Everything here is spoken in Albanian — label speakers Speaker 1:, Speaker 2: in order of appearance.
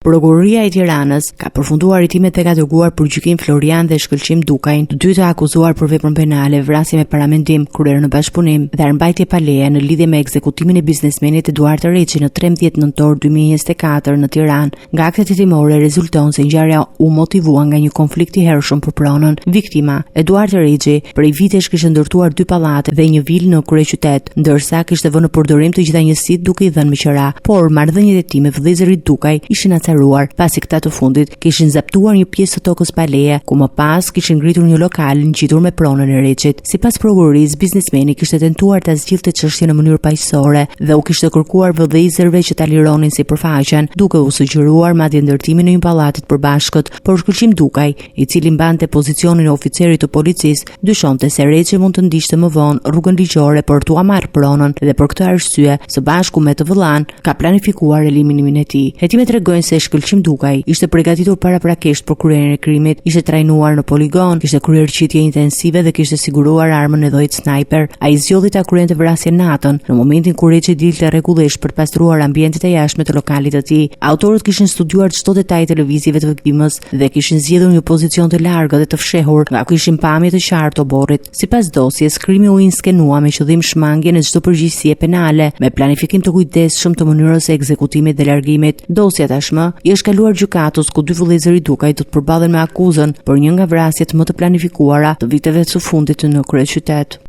Speaker 1: Prokuroria e Tiranës ka përfunduar hetimet dhe ka dërguar për gjykim Florian dhe Shkëlqim Dukajin, të dy të akuzuar për veprën penale, vrasje me paramendim, kryer në bashkëpunim dhe armbajtje pa leje në lidhje me ekzekutimin e biznesmenit Eduard Reçi në 13 nëntor 2024 në Tiranë. Nga aktet hetimore rezulton se ngjarja u motivua nga një konflikt i hershëm për pronën. Viktima, Eduard Reçi, prej vitesh kishte ndërtuar 2 pallate dhe një vilë në kryeqytet, ndërsa kishte vënë në përdorim të gjitha njësitë duke i dhënë me qira, por marrëdhëniet e tij me vëllezërit Dukaj ishin pasi këta të fundit kishin zaptuar një pjesë të tokës pa leje, ku më pas kishin ngritur një lokal ngjitur me pronën e Reçit. Sipas prokurorisë, biznesmeni kishte tentuar ta zgjidhte çështjen në mënyrë paqësore dhe u kishte kërkuar vëllezërve që ta lironin sipërfaqen, duke u sugjeruar madje ndërtimin e një pallati të përbashkët, por Shkëlqim Dukaj, i cili mbante pozicionin e oficerit të policisë, dyshonte se Reçi mund të ndiqte më vonë rrugën ligjore për t'u marrë pronën dhe për këtë arsye, së bashku me të vëllan, ka planifikuar eliminimin e tij. Hetimet tregojnë se Shkëlqim Dukaj ishte përgatitur paraprakisht për kryerjen e krimit, ishte trajnuar në poligon, kishte kryer qitje intensive dhe kishte siguruar armën e llojit sniper. Ai zgjodhi ta kryente vrasjen natën, në momentin kur Reçi dilte rregullisht për të pastruar ambientet e jashtme të lokalit të tij. Autorët kishin studiuar çdo detaj të lëvizjeve të viktimës dhe kishin zgjedhur një pozicion të largët dhe të fshehur, nga ku kishin pamje të qartë të oborrit. Sipas dosjes, krimi u inskenua me qëllim shmangje në çdo përgjegjësie penale, me planifikim të kujdesshëm të mënyrës së ekzekutimit dhe largimit. Dosja tashmë i është kaluar gjykatës, ku dy vëllezërit Dukaj do të përballen me akuzën për një nga vrasjet më të planifikuara të viteve të fundit në kryeqytet.